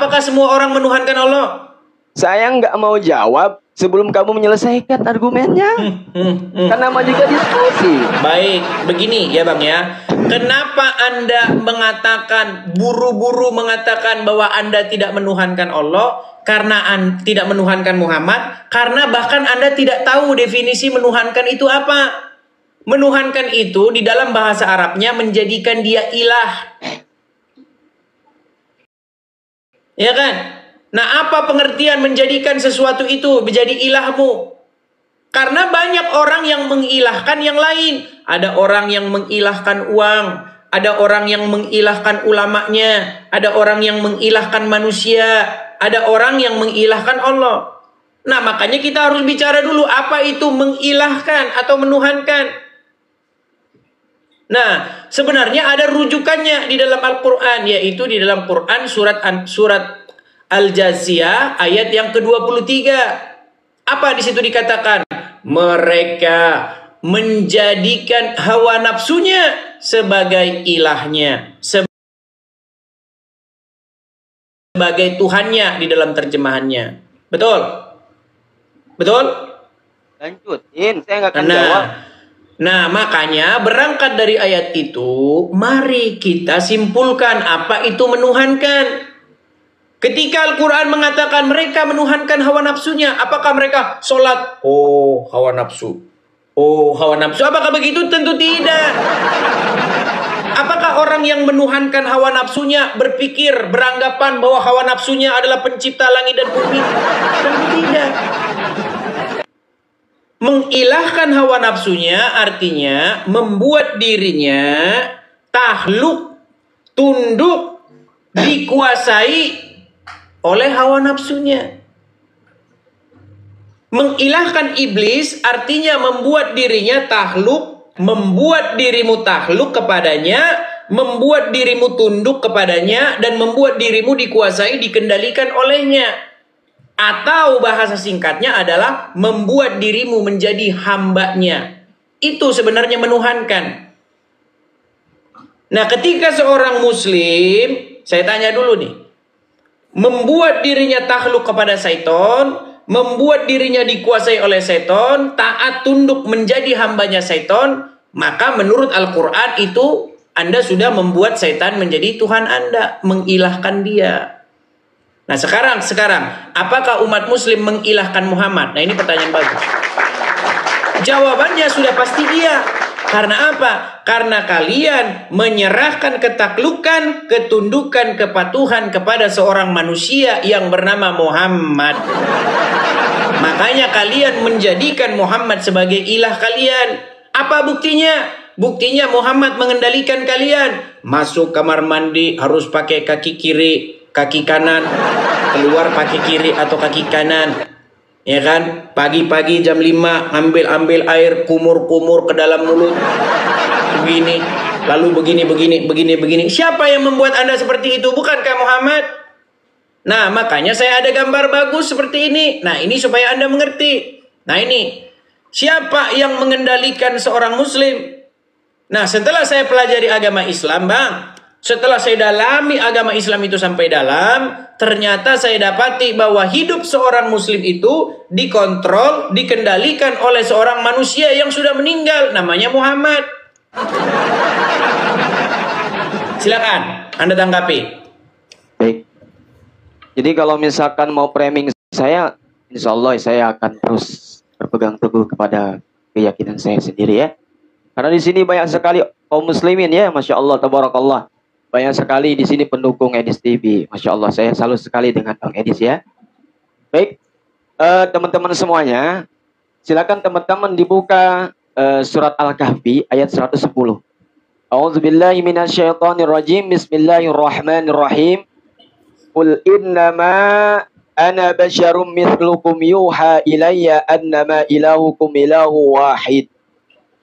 apakah semua orang menuhankan Allah? Saya nggak mau jawab sebelum kamu menyelesaikan argumennya. Karena nama juga diskusi. Baik, begini ya Bang ya. Kenapa Anda mengatakan, buru-buru mengatakan bahwa Anda tidak menuhankan Allah? Karena Anda tidak menuhankan Muhammad. Karena bahkan Anda tidak tahu definisi menuhankan itu apa. Menuhankan itu di dalam bahasa Arabnya menjadikan dia ilah. Ya kan? Nah, apa pengertian menjadikan sesuatu itu menjadi ilahmu? Karena banyak orang yang mengilahkan yang lain. Ada orang yang mengilahkan uang, ada orang yang mengilahkan ulamanya, ada orang yang mengilahkan manusia, ada orang yang mengilahkan Allah. Nah, makanya kita harus bicara dulu apa itu mengilahkan atau menuhankan. Nah, sebenarnya ada rujukannya di dalam Al-Quran, yaitu di dalam Quran surat Al-Jathiyah ayat yang ke-23. Apa di situ dikatakan? Mereka menjadikan hawa nafsunya sebagai ilahnya, sebagai Tuhannya di dalam terjemahannya. Betul? Betul? Lanjutin, saya nggak akan jawab. Nah, makanya berangkat dari ayat itu, mari kita simpulkan apa itu menuhankan. Ketika Al-Quran mengatakan mereka menuhankan hawa nafsunya, apakah mereka sholat? Oh, hawa nafsu. Oh, hawa nafsu. Apakah begitu? Tentu tidak. Apakah orang yang menuhankan hawa nafsunya berpikir, beranggapan bahwa hawa nafsunya adalah pencipta langit dan bumi? Tentu tidak. Mengilahkan hawa nafsunya artinya membuat dirinya takluk, tunduk, dikuasai oleh hawa nafsunya. Mengilahkan iblis artinya membuat dirinya takluk, membuat dirimu takluk kepadanya, membuat dirimu tunduk kepadanya, dan membuat dirimu dikuasai, dikendalikan olehnya. Atau bahasa singkatnya adalah membuat dirimu menjadi hambanya. Itu sebenarnya menuhankan. Nah, ketika seorang muslim, saya tanya dulu nih, membuat dirinya takluk kepada syaitan, membuat dirinya dikuasai oleh syaitan, taat tunduk menjadi hambanya syaitan, maka menurut Al-Quran itu Anda sudah membuat syaitan menjadi Tuhan Anda, mengilahkan dia. Nah sekarang, apakah umat muslim mengilahkan Muhammad? Nah ini pertanyaan bagus. Jawabannya sudah pasti iya. Karena apa? Karena kalian menyerahkan ketaklukan, ketundukan, kepatuhan kepada seorang manusia yang bernama Muhammad. Makanya kalian menjadikan Muhammad sebagai ilah kalian. Apa buktinya? Buktinya Muhammad mengendalikan kalian. Masuk kamar mandi harus pakai kaki kiri, kaki kanan. Keluar pakai kiri atau kaki kanan. Ya kan? Pagi-pagi jam 5 ambil air, kumur-kumur ke dalam mulut. Begini, lalu begini. Siapa yang membuat Anda seperti itu? Bukankah Muhammad? Nah, makanya saya ada gambar bagus seperti ini. Nah, ini supaya Anda mengerti. Nah, ini. Siapa yang mengendalikan seorang muslim? Nah, setelah saya pelajari agama Islam, Bang, setelah saya dalami agama Islam itu sampai dalam, ternyata saya dapati bahwa hidup seorang muslim itu dikontrol, dikendalikan oleh seorang manusia yang sudah meninggal, namanya Muhammad. Silakan, Anda tanggapi. Baik. Jadi kalau misalkan mau framing saya, insya Allah saya akan terus berpegang teguh kepada keyakinan saya sendiri ya. Karena di sini banyak sekali kaum muslimin ya, Masya Allah, Tabarakallah. Banyak sekali di sini pendukung Edis TV. Masya Allah, saya salut sekali dengan Bang Edis ya. Baik, teman-teman semuanya, silakan teman-teman dibuka surat Al-Kahfi ayat 110. A'udzubillahi minasyaitonirrajim. Bismillahirrahmanirrahim. Qul innama ana basyarum mithlukum yuha ilayya annama ilahukum ilahu wahid.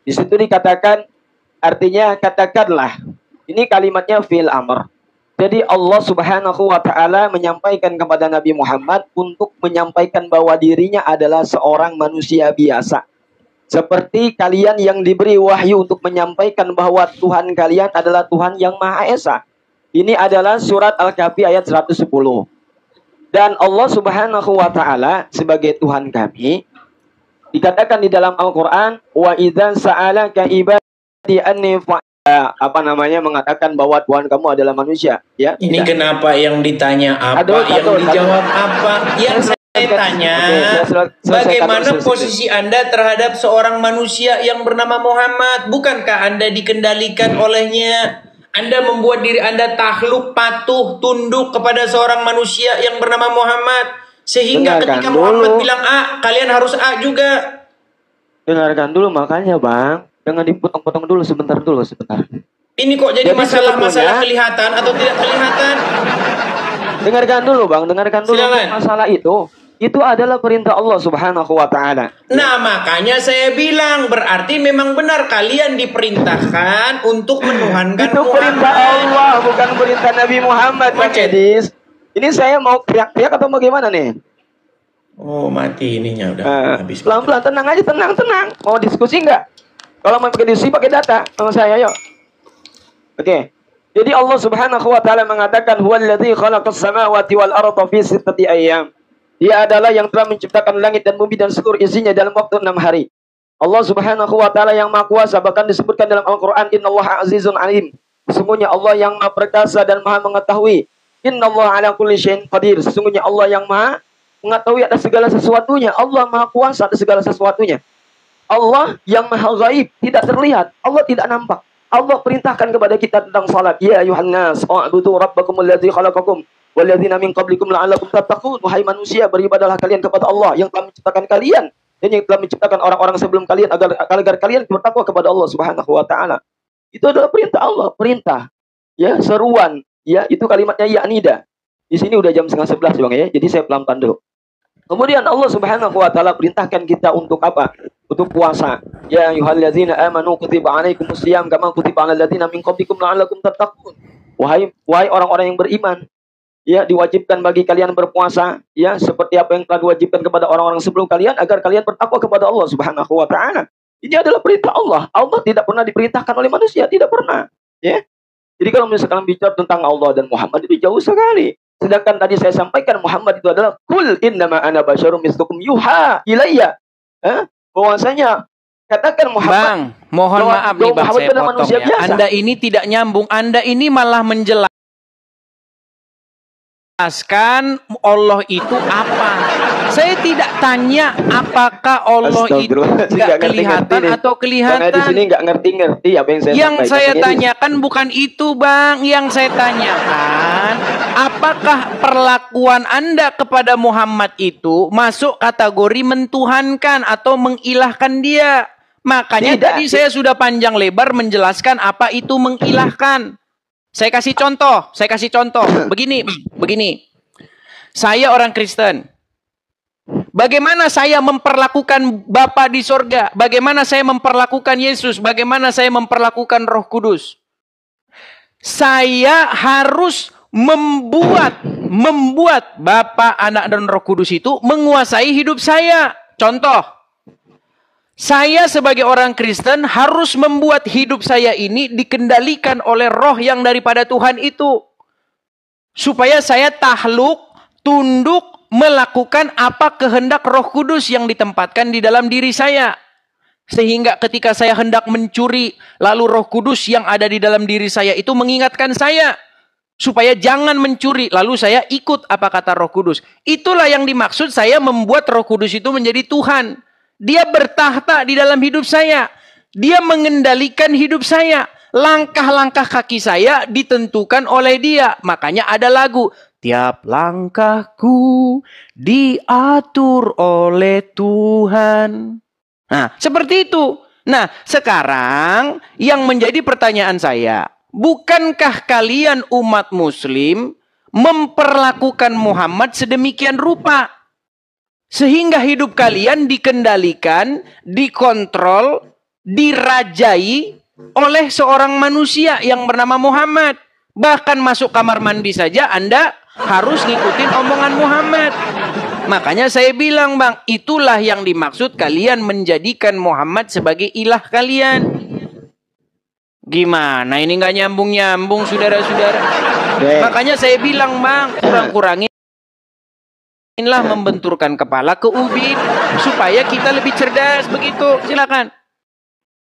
Di situ dikatakan, artinya katakanlah. Ini kalimatnya fi'il amr. Jadi Allah Subhanahu wa ta'ala menyampaikan kepada Nabi Muhammad untuk menyampaikan bahwa dirinya adalah seorang manusia biasa. Seperti kalian yang diberi wahyu untuk menyampaikan bahwa Tuhan kalian adalah Tuhan yang Maha Esa. Ini adalah surat Al-Kahfi ayat 110. Dan Allah Subhanahu wa taala sebagai Tuhan kami dikatakan di dalam Al-Qur'an, wa idzan sa'alaka ibadi anni mengatakan bahwa Tuhan kamu adalah manusia, ya. Ini kenapa yang ditanya apa, yang dijawab apa? Yang saya tanya, bagaimana posisi Anda terhadap seorang manusia yang bernama Muhammad? Bukankah Anda dikendalikan olehnya? Anda membuat diri Anda takluk, patuh, tunduk kepada seorang manusia yang bernama Muhammad. Sehingga ketika Muhammad bilang A, kalian harus A juga. Dengarkan dulu makanya, Bang. Jangan dipotong-potong dulu, sebentar. Ini kok jadi masalah-masalah kelihatan atau tidak kelihatan? Dengarkan dulu, Bang. Silakan. Masalah itu adalah perintah Allah Subhanahu wa taala. Nah, makanya saya bilang berarti memang benar kalian diperintahkan untuk menuhankan itu Muhammad. Perintah Allah, bukan perintah Nabi Muhammad, Bang Edis. Ini saya mau teriak-teriak atau bagaimana nih? Oh, mati ininya udah habis. Pelan-pelan, tenang aja, tenang. Mau diskusi nggak? Kalau mau pakai diskusi, pakai data sama saya, yuk. Oke. Jadi Allah Subhanahu wa taala mengatakan huwallazi khalaqas samawati wal arda fi sittati ayyam. Dia adalah yang telah menciptakan langit dan bumi dan seluruh isinya dalam waktu 6 hari. Allah Subhanahu wa taala yang Maha Kuasa, bahkan disebutkan dalam Al-Qur'an, innallaha azizun alim. Sesungguhnya Allah yang Maha Perkasa dan Maha Mengetahui. Innallaha ala kulli syai'in qadir. Sesungguhnya Allah yang Maha Mengetahui atas segala sesuatunya. Allah Maha Kuasa atas segala sesuatunya. Allah yang Maha Ghaib, tidak terlihat. Allah tidak nampak. Allah perintahkan kepada kita tentang salat. Ya ayuhan nas, u'budu rabbakumul ladzi khalaqakum walladzina min qablikum la'allakum tattaqun. Wahai manusia, beribadahlah kalian kepada Allah yang telah menciptakan kalian dan yang telah menciptakan orang-orang sebelum kalian agar kalian bertakwa kepada Allah Subhanahu wa taala. Itu adalah perintah Allah, perintah. Ya, seruan. Ya, itu kalimatnya ya nida. Di sini udah jam 10:30, Bang, ya. Jadi saya pelan-pelan dulu. Kemudian Allah Subhanahu wa taala perintahkan kita untuk apa? Untuk puasa. Ya ayyuhalladzina amanu kutiba alaikumusiyam kama kutiba alal ladzina min qablikum la'allakum tattaqun. Wahai orang-orang yang beriman, ya, diwajibkan bagi kalian berpuasa, ya, seperti apa yang telah diwajibkan kepada orang-orang sebelum kalian agar kalian bertakwa kepada Allah Subhanahu wa taala. Ini adalah perintah Allah. Allah tidak pernah diperintahkan oleh manusia, tidak pernah, ya. Jadi kalau misalkan bicara tentang Allah dan Muhammad itu jauh sekali. Sedangkan tadi saya sampaikan Muhammad itu adalah kul innama ana basyarum mislukum yuha ilayya. Bahwasanya katakan Muhammad. Bang, mohon maaf nih Bang, saya potong ya. Anda ini tidak nyambung. Anda ini malah menjelaskan Allah itu apa. Saya tidak tanya apakah Allah itu nggak kelihatan atau kelihatan. Di sini nggak ngerti apa yang saya sampaikan. Yang saya tanyakan bukan itu, Bang. Yang saya tanyakan, apakah perlakuan Anda kepada Muhammad itu masuk kategori mentuhankan atau mengilahkan dia? Makanya tadi saya sudah panjang lebar menjelaskan apa itu mengilahkan. Saya kasih contoh. Begini. Saya orang Kristen. Bagaimana saya memperlakukan Bapa di sorga? Bagaimana saya memperlakukan Yesus? Bagaimana saya memperlakukan Roh Kudus? Saya harus membuat Bapa, Anak, dan Roh Kudus itu menguasai hidup saya. Contoh, saya sebagai orang Kristen harus membuat hidup saya ini dikendalikan oleh roh yang daripada Tuhan itu. Supaya saya takluk, tunduk, melakukan apa kehendak Roh Kudus yang ditempatkan di dalam diri saya. Sehingga ketika saya hendak mencuri, lalu Roh Kudus yang ada di dalam diri saya itu mengingatkan saya. Supaya jangan mencuri, lalu saya ikut apa kata Roh Kudus. Itulah yang dimaksud saya membuat Roh Kudus itu menjadi Tuhan. Dia bertahta di dalam hidup saya. Dia mengendalikan hidup saya. Langkah-langkah kaki saya ditentukan oleh dia. Makanya ada lagu. Tiap langkahku diatur oleh Tuhan. Nah, seperti itu. Nah, sekarang yang menjadi pertanyaan saya. Bukankah kalian umat muslim memperlakukan Muhammad sedemikian rupa? Sehingga hidup kalian dikendalikan, dikontrol, dirajai oleh seorang manusia yang bernama Muhammad. Bahkan masuk kamar mandi saja Anda harus ngikutin omongan Muhammad. Makanya saya bilang, Bang, itulah yang dimaksud kalian menjadikan Muhammad sebagai ilah kalian. Gimana? Ini nggak nyambung-nyambung, saudara-saudara. Makanya saya bilang, Bang, kurang-kurangin Inlah membenturkan kepala ke ubin supaya kita lebih cerdas begitu. Silakan.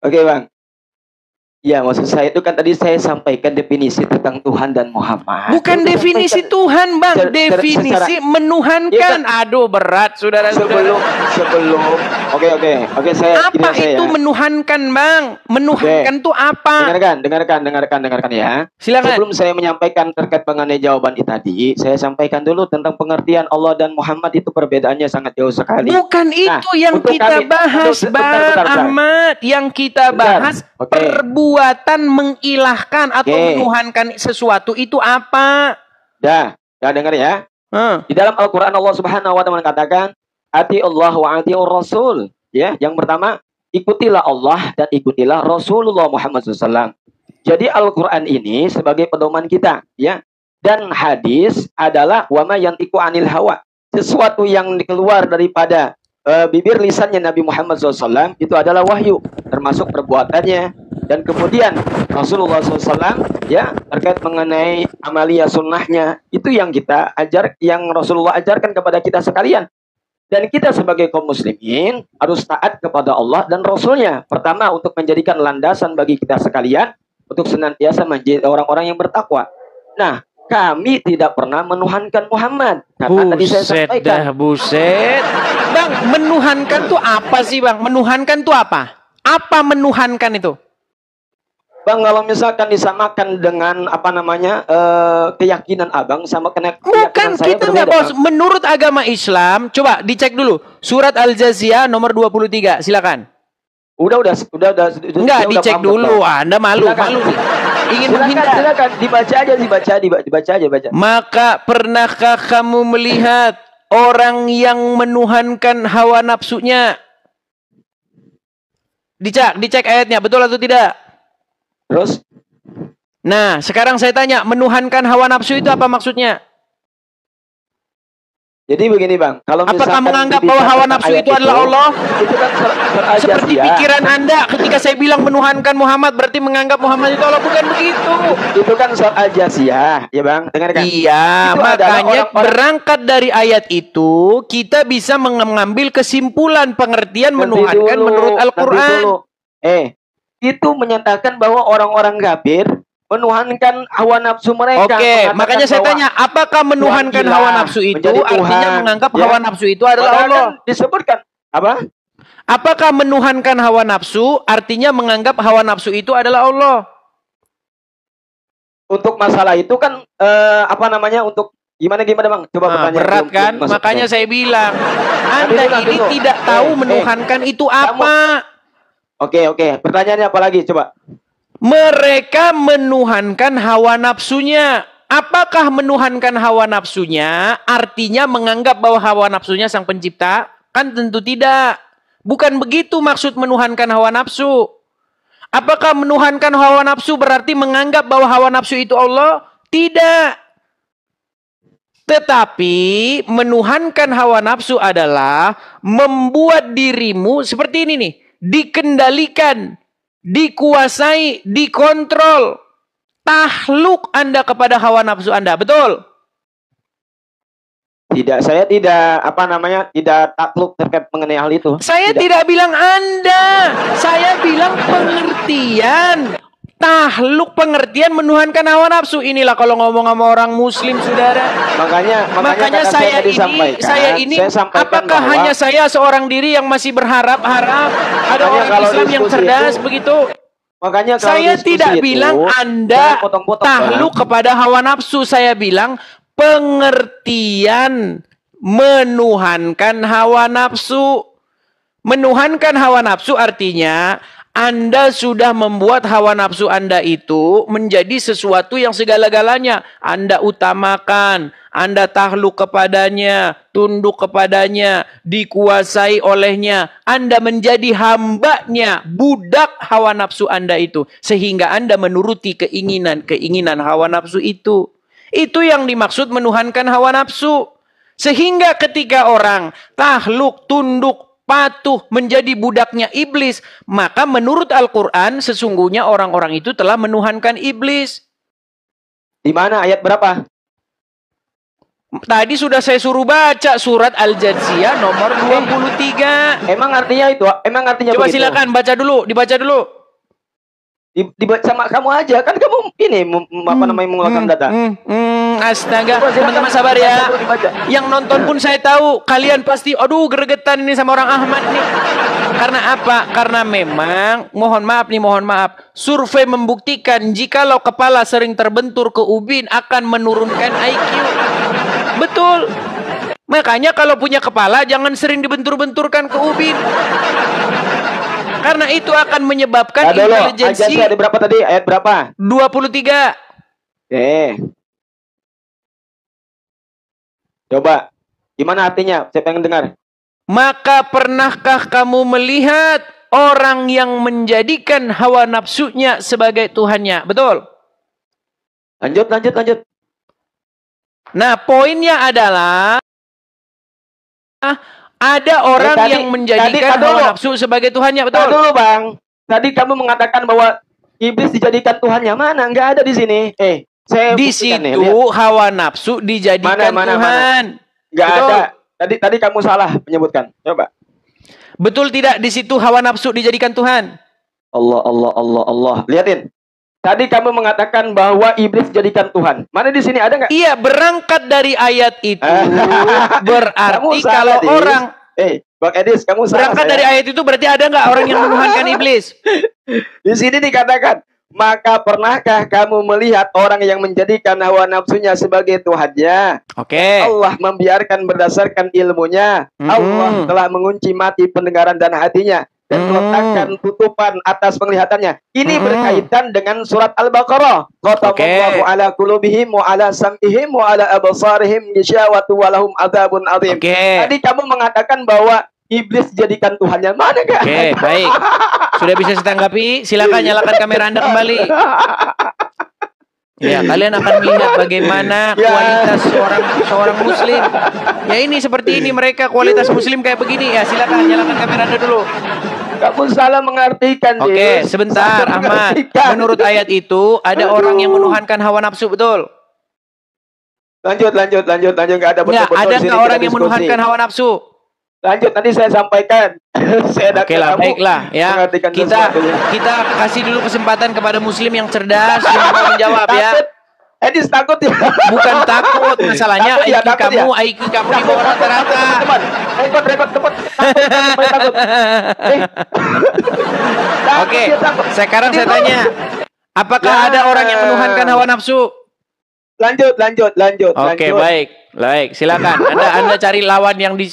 Oke, Bang. Ya, maksud saya itu kan tadi saya sampaikan definisi tentang Tuhan dan Muhammad. Bukan definisi Tuhan, Bang. Definisi menuhankan. Ya, aduh, berat, saudara-saudara. Oke, saya. Apa itu menuhankan, Bang? Menuhankan itu apa? Dengarkan ya. Silakan. Sebelum saya menyampaikan terkait mengenai jawaban itu tadi, saya sampaikan dulu tentang pengertian Allah dan Muhammad itu perbedaannya sangat jauh sekali. Bukan itu yang kita bahas, Bang Ahmad. Yang kita bahas perbuatan mengilahkan atau menuhankan sesuatu itu apa? Dah dengar ya. Di dalam Al-Quran Allah Subhanahu wa Ta'ala mengatakan, ati Allah wa atiur Rasul. Ya, yang pertama, ikutilah Allah dan ikutilah Rasulullah Muhammad SAW. Jadi Al-Quran ini sebagai pedoman kita, ya. Dan hadis adalah wama yantiqu anil hawa. Sesuatu yang keluar daripada bibir lisannya Nabi Muhammad SAW itu adalah wahyu, termasuk perbuatannya. Dan kemudian Rasulullah SAW ya terkait mengenai amalia sunnahnya itu yang Rasulullah ajarkan kepada kita sekalian. Dan kita sebagai kaum muslimin harus taat kepada Allah dan Rasulnya. Pertama untuk menjadikan landasan bagi kita sekalian untuk senantiasa menjadi orang-orang yang bertakwa. Nah, kami tidak pernah menuhankan Muhammad. Karena tadi saya sampaikan. Buset. Bang, menuhankan itu apa sih, Bang? Menuhankan itu apa? Apa menuhankan itu? Bang, kalau misalkan disamakan dengan keyakinan abang sama keyakinan bukan, saya kita nggak bahas. Menurut agama Islam, coba dicek dulu surat Al-Jaziyah nomor 23, silakan. Udah. Enggak, dicek dulu. Anda malu nih. Ingin menghindar. Silakan dibaca aja. Maka pernahkah kamu melihat orang yang menuhankan hawa nafsunya? Dicek ayatnya, betul atau tidak? Terus? Nah, sekarang saya tanya, menuhankan hawa nafsu itu apa maksudnya? Jadi begini, Bang. Kalau apakah menganggap bahwa hawa nafsu itu adalah Allah? Itu kan seperti pikiran Anda ketika saya bilang menuhankan Muhammad berarti menganggap Muhammad itu Allah. Bukan begitu. Itu kan soal ajasiyah, ya Bang. Dengarkan. Iya, makanya berangkat dari ayat itu kita bisa mengambil kesimpulan pengertian menuhankan menurut Al-Quran. Itu menyatakan bahwa orang-orang kafir menuhankan hawa nafsu mereka. Oke, makanya saya tanya, apakah menuhankan hawa nafsu itu artinya menganggap hawa nafsu itu adalah Allah? Disebutkan apa? Apakah menuhankan hawa nafsu artinya menganggap hawa nafsu itu adalah Allah? Untuk masalah itu kan untuk gimana Bang? Coba pertanyaan. Berat kan? Makanya saya bilang, Anda ini tidak tahu menuhankan itu apa. Oke. Pertanyaannya apa lagi? Coba. Mereka menuhankan hawa nafsunya. Apakah menuhankan hawa nafsunya artinya menganggap bahwa hawa nafsunya sang pencipta? Kan tentu tidak. Bukan begitu maksud menuhankan hawa nafsu. Apakah menuhankan hawa nafsu berarti menganggap bahwa hawa nafsu itu Allah? Tidak. Tetapi menuhankan hawa nafsu adalah membuat dirimu seperti ini nih. Dikendalikan, dikuasai, dikontrol, takluk Anda kepada hawa nafsu Anda, betul? Tidak, saya tidak tidak takluk terkait mengenai hal itu. Saya tidak bilang Anda, saya bilang pengertian. Tahluk pengertian menuhankan hawa nafsu. Inilah kalau ngomong sama orang muslim, saudara. Makanya saya ini apakah hanya saya seorang diri yang masih berharap-harap ada orang Islam yang cerdas begitu? Makanya saya tidak bilang Anda tahluk kepada hawa nafsu. Saya bilang pengertian menuhankan hawa nafsu. Menuhankan hawa nafsu artinya Anda sudah membuat hawa nafsu Anda itu menjadi sesuatu yang segala-galanya. Anda utamakan, Anda takluk kepadanya, tunduk kepadanya, dikuasai olehnya. Anda menjadi hambanya, budak hawa nafsu Anda itu. Sehingga Anda menuruti keinginan hawa nafsu itu. Itu yang dimaksud menuhankan hawa nafsu. Sehingga ketika orang takluk, tunduk, patuh menjadi budaknya iblis, maka menurut Al-Quran sesungguhnya orang-orang itu telah menuhankan iblis. Di mana ayat berapa? Tadi sudah saya suruh baca surat Al-Jathiyah nomor 23. Emang artinya itu? Emang artinya Coba begitu? silakan baca dulu, dibaca dulu. Dibaca sama kamu aja, kan kamu ini apa namanya mengeluarkan data. Astaga, Coba teman-teman silakan sabar ya. dibaca. Yang nonton pun saya tahu, kalian pasti, aduh gregetan ini sama orang Ahmad nih. Karena apa? Karena memang, mohon maaf, survei membuktikan jikalau kepala sering terbentur ke ubin akan menurunkan IQ. Betul. Makanya kalau punya kepala jangan sering dibentur-benturkan ke ubin. Karena itu akan menyebabkan intelijensi. Ayat berapa tadi? Ayat berapa? 23. Coba. Gimana artinya? Saya pengen dengar. Maka pernahkah kamu melihat orang yang menjadikan hawa nafsunya sebagai Tuhannya? Betul. Lanjut. Nah, poinnya adalah ada orang yang menjadikan hawa nafsu sebagai Tuhannya. Betul. Dulu Bang. Tadi kamu mengatakan bahwa iblis dijadikan Tuhannya. Mana? Enggak ada di sini. Saya di situ hawa nafsu dijadikan Tuhan. Enggak ada. Tadi kamu salah menyebutkan. Coba. Betul tidak di situ hawa nafsu dijadikan Tuhan? Allah. Lihatin. Tadi kamu mengatakan bahwa iblis jadikan Tuhan. Mana di sini ada nggak? Iya, berangkat dari ayat itu berarti salah, kalau orang Bang Edis, kamu salah. Berangkat dari ayat itu berarti ada nggak orang yang menuhankan iblis? Di sini dikatakan, maka pernahkah kamu melihat orang yang menjadikan hawa nafsunya sebagai Tuhannya? Oke. Allah membiarkan berdasarkan ilmunya. Allah telah mengunci mati pendengaran dan hatinya dan meletakkan tutupan atas penglihatannya. Ini berkaitan dengan surat Al-Baqarah. Khatamallahu ala qulubihim wa ala sam'ihim wa ala absarihim ghishawatu wa lahum adzabun adzim. Tadi kamu mengatakan bahwa iblis jadikan Tuhannya. Mana enggak? Oke, baik. Sudah bisa saya tanggapi. Silakan nyalakan kamera Anda kembali. Ya, kalian akan melihat bagaimana kualitas seorang muslim. Ya ini seperti ini mereka kualitas muslim kayak begini. Ya, silakan nyalakan kamera Anda dulu. Kamu salah mengartikan. Oke, sebentar Ahmad. Menurut ayat itu ada orang yang menuhankan hawa nafsu, betul? Lanjut. Enggak ada betul-betul. Ada nggak orang yang menuhankan hawa nafsu? Lanjut, nanti saya sampaikan. Oke lah, baiklah ya. Kita kasih dulu kesempatan kepada muslim yang cerdas yang mau menjawab ya. Edis takut ya? Bukan takut, masalahnya IQ kamu di bawah rata-rata. Rekod tepat. Oke, sekarang saya tanya, apakah ada orang yang menuhankan hawa nafsu? Lanjut. Oke, baik. Silakan. Anda cari lawan yang di